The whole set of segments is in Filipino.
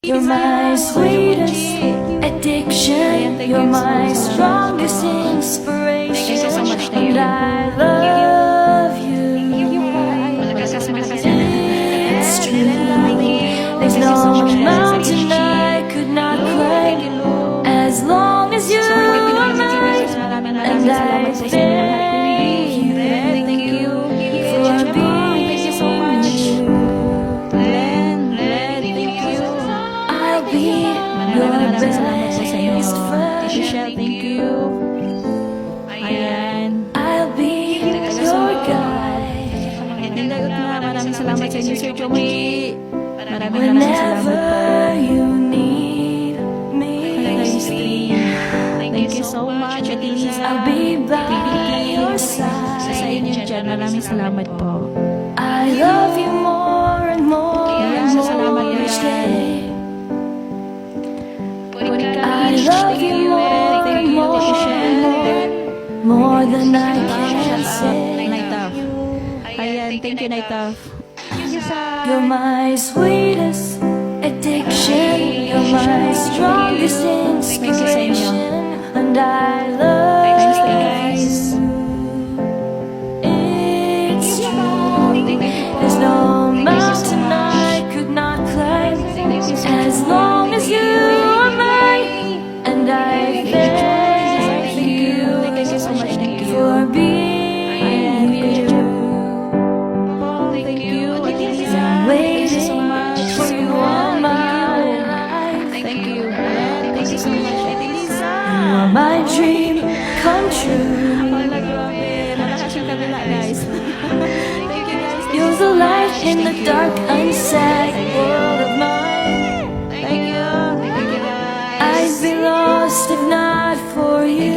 You're my sweetest addiction. You're my strongest inspiration. And I love you. It's true. There's no mountain I could not climb as long as you are mine. And I thank you for being you. I'll be your best friend. Thank you. Ayan. I'll be your guide Maraming salamat sa inyo, Sir Joey. Maraming whenever salamat you need me. Thank you so much, Ate Liza. I'll be by your Sa side. inyo dyan, maraming salamat po. I love you more and more and salamat more each yan. day. I love you more and more than I can say. Naitaf. Ayan, thank you, Naitaf. You're my sweetest addiction. You're my strongest inspiration. And I love you. It's true. There's no mountain I could not climb as long as you are mine. And I thank you for being you. Thank you, Ate Liza. I'm waiting so much for you all my life. Thank you. Thank you so much, Ate Liza. You are my dream come true. Wala, grabe. Malakas yung kabila, guys. Thank you, guys. You're the light in the dark, unsaid world of mine. Thank you. Thank you, guys. I'd be lost if not for you.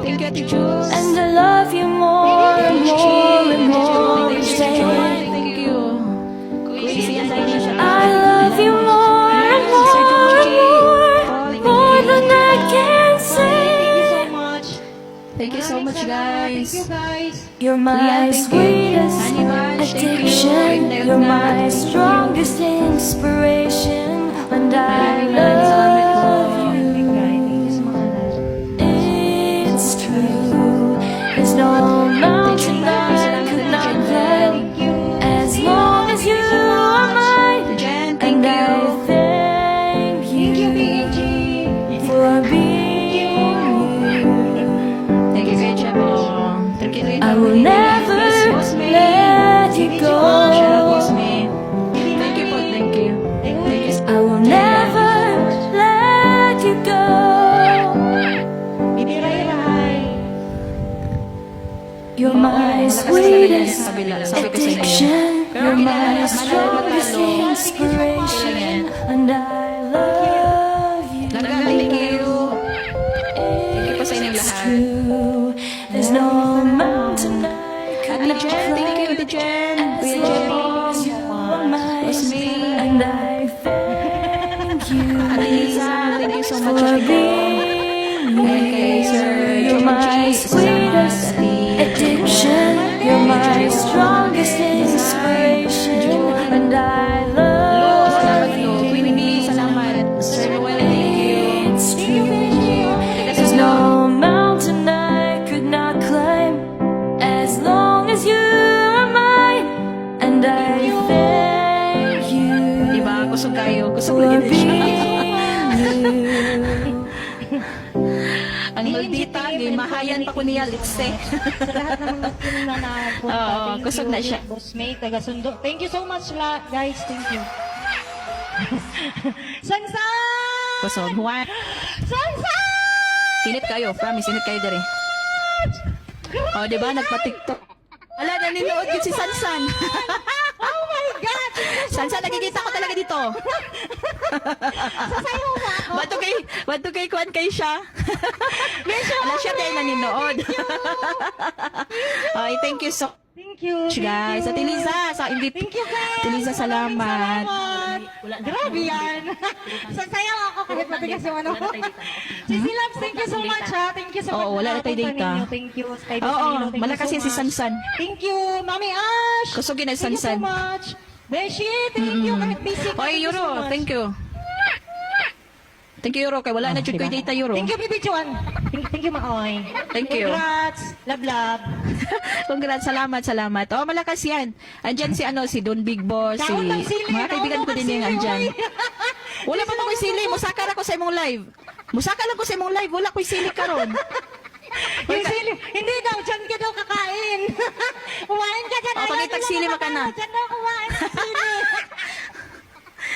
Thank you, Ate Jules. And I love you more and more each day. Thank you. Crazy and Daisha. I love you more and more than I can say. Thank you so much, guys. You're my sweetest addiction. You're my strongest inspiration. And I love you. It's true. There's no mountain I could not climb as long as you are mine. And I thank you for being you. Thank you, Kuya Chebo. Thank you, I will never let you go. Thank you po, thank you. I will never let you go. You're my sweetest addiction. You're my strongest inspiration. And I love you. Thank you. po sa inyong It's lahat. true. There's no mountain I could not Jen, thank you, Ate Jen. Kuya Jen. and I thank you Ate Liza, thank you so much. for Ate Ko. being Okay, Sir You're my sweetest addiction. You're my strongest inspiration. And I love Salamat you. po. Queen Bee, salamat. Sir Noel, thank you. It's true. There's no mountain I could not climb as long as you are mine. And I thank you Diba? Kusog kayo. Kusog for lagi din siya. being you. Ang maldita, mahayan pa ko niya, litse. Lahat ng mga team na napunta. Oo, Thank kusog you, na siya. Bossmate, taga-sundo. Thank you so much, guys. Thank you. Sansan! Kusog. Juan. Sansan! Init kayo. Promise, init kayo dere. O, diba? Nagpa-tiktok. Wala, nanonood yun si Sansan. Oh my God! Sansan, nakikita ko talaga dito. Sasayaw na ako. Bato kay Kwan kay siya. Wala siya dahil nanonood. Okay, thank you so Thank you. much, guys. At Liza, sa hindi. Thank you, guys. Ate Liza, salamat. Grabe yan. Sasayaw ako kahit matigas yung ano. Sisi Labs, thank you so much ha. Thank you so much. Oo, wala na tayo Nakapunta data. ninyo. Thank you. Sky Oo, Thank you malakas so yan si much. Sansan. Thank you, Mami Ash. Kusogin na si Thank you so Sansan. much. Beshi, thank you. Kahit busy ka. Oy, Euro, thank you. Thank you, Euro. Kay wala na jud ko'y data, Euro. Thank you, Bibi Juan. Thank you, Maoy. Thank you. Congrats. Love, love. Congrats, salamat. Oh, malakas yan. Andyan si si Don Big Boss, si Kaon ng sili, mga kaibigan kaon ko ng din yung sili, andyan. oy. Wala pa ko'y sili. Musaka na ko sa imong live. Musaka lang ko sa imong live. Wala ko'y sili karon. Yung sili, hindi daw, dyan ka daw kakain. Kumain ka dyan. Oh, pagitag sili maka na. Dyan daw kumain ng sili.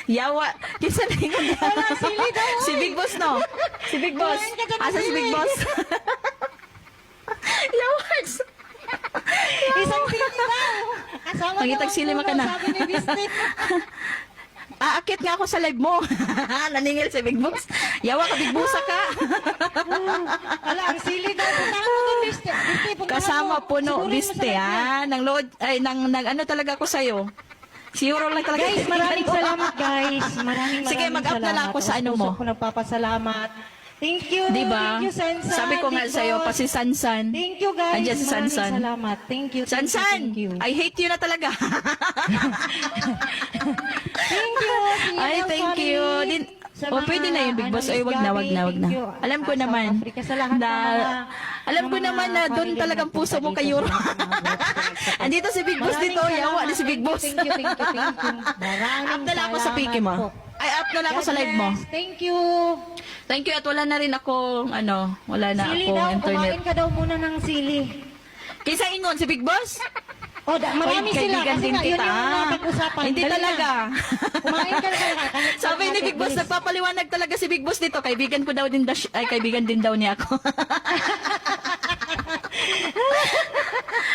Yawa. Kinsa na yung Wala sili daw, oy. Si Big Boss, no? Si Big Boss. Kumain ka dyan ng Asa si sili. Big Boss? Yawa. Isang sili daw. Asawa Pagitag daw ang sili puno, maka na. Sabi ni Bistin. Aakit nga ako sa live mo. Naningil si Big Boss. Yawa ka, Big Boss ka. Wala, ang sili daw. Puntahan mo doon, Bistin. Bistin, puntahan Kasama mo. puno, Sigurin mo sa biste, live mo. ha? Nang load, ay, nang ano talaga ako sa'yo. Siguro lang talaga. Guys, maraming salamat, guys. Maraming Sige, mag-up na lang ako sa ano mo. Puso ko nagpapasalamat. Thank you. Diba? Thank you, Sansan. Sabi ko nga Big sa'yo, Boss. pa si Sansan. Thank you, guys. Andiyan si Maraming Sansan. salamat. Thank you. Sansan! Thank you. I hate you na talaga. Thank you. Ay, thank you. Din, pwede na yun, Big Boss. Ay, wag na. Alam ko naman. Alam ko naman na doon talagang puso mo kay Euro. Andito si Big Boss dito. Yawa na si Big Boss. Thank you. Maraming Up na lang ako sa piki mo. po. Ay, up na lang ako sa live mo. God bless. Thank you. Thank you at wala na rin ako, wala na Sili akong daw. internet. Kumain ka daw muna ng sili. Kaysa ingon si Big Boss? O, marami Oy, sila. kaibigan Kasi din nga, yun kita. yung napag-usapan. Hindi Dali na. talaga. Kumain ka na talaga. Sabi ni Big Boss, nagpapaliwanag talaga si Big Boss dito. Kaibigan ko daw din, kaibigan din daw niya ako.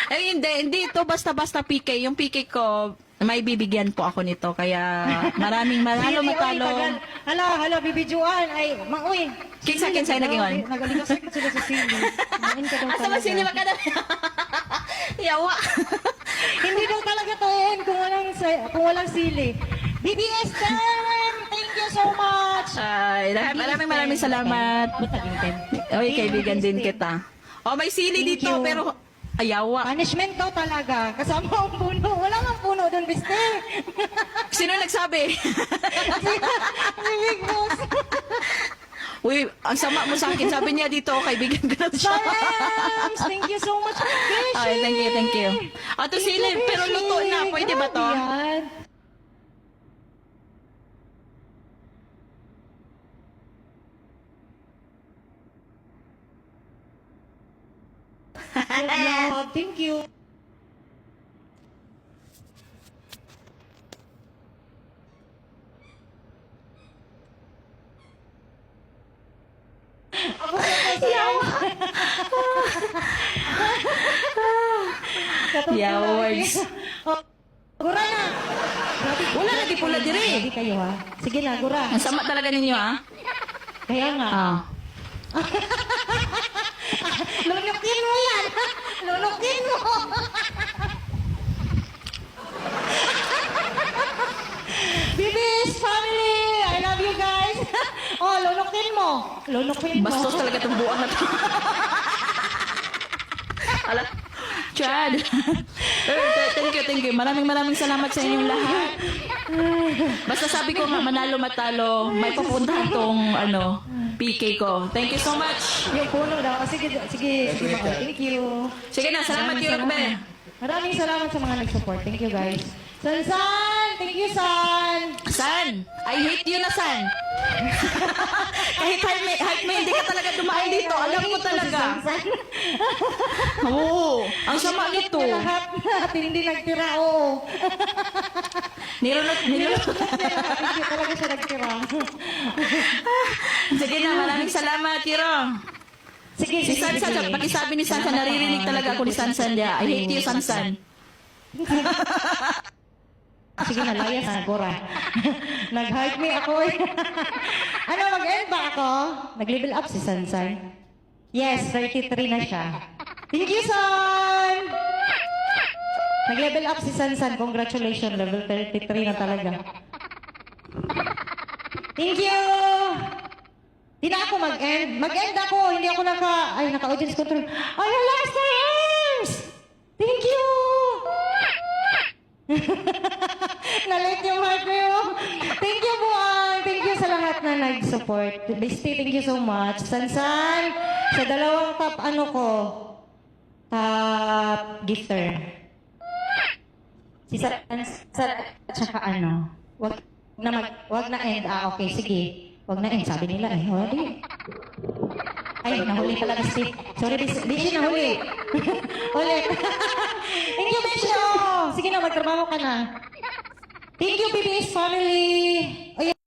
Ay, hindi ito basta-basta PK. Yung PK ko, may bibigyan po ako nito. Kaya maraming manalo Sili, oy, matalo. Hala, Bibi Juan. Ay, mauy. Kinsa nagingon? Nagaligasik sila sa sili. Kumain ka daw Asa ba talaga. sili magkana? Yawa. Hindi daw talaga to yan kung walang sili. BBS time! Thank you so much! Ay, maraming salamat. Oy, kaibigan din kita. Oh, may sili Thank dito, you. pero ayawa. Punishment daw talaga. Kasama ang puno. Wala nga puno doon, Biste. Sino nagsabi? Si Big Boss. Uy, ang sama mo sa akin. Sabi niya dito, kaibigan ko na siya. Salams! Thank you so much. Ay, thank you. Ato sili, pero luto na. Pwede ba to? Yan. Love, thank you. Yawards. Oh, gura na. Wala na di pula dire. Ready kayo ha. Sige na, gura. Ang sama talaga ninyo, ha? Kaya nga. Ah. Lunukin mo yan. Lunukin mo. Bibis family, I love you guys. Oh, lunukin mo. Lunukin mo. Bastos talaga itong buwan na to. Ala. Chad. Thank you. Maraming salamat sa inyong lahat. Basta sabi ko nga, manalo matalo, may papuntahan tong, PK ko. Thank you so much. Yung puno daw. Sige, Mao. Thank you. Sige na, salamat yun, Be. Maraming salamat sa mga nag-support. Thank you guys. San! Thank you, San! San? I hate you na, San. Kahit hype me, hindi ka talaga dumaan dito. Alam ko talaga. Oo. Ang sama nito. Lahat natin hindi nagtira, oo. Nilunod. Hindi talaga siya nagtira. Sige na, maraming salamat, Tiro. Sige, Si Sansan, pakisabi ni Sansan, naririnig talaga ako ni Sansan niya. I hate you, Sansan. Sige na, layas na, Gora. Nag-hype me ako eh. Ano, mag-end ba ako? Nag-level up si Sansan. Yes, 33 na siya. Thank you, San! Nag-level up si Sansan. Congratulations, level 33 na talaga. Thank you! Di na ako mag-end. Mag-end ako. Hindi ako naka-audience control. Ay, last times! Thank you! Nalit yung heart mo. Thank you, Buang. Thank you sa lahat na nag-support. Bestie, thank you so much. Sansan, sa dalawang top top gifter. Si Sansan at saka wag na end. Okay, sige. Wag na end, sabi nila eh. O, di. Ay, nahuli pala ni Steve. Sorry, di siya nahuli. Ulit. Thank you, Besho. Sige na, magtrabaho ka na. Thank you, PBS family.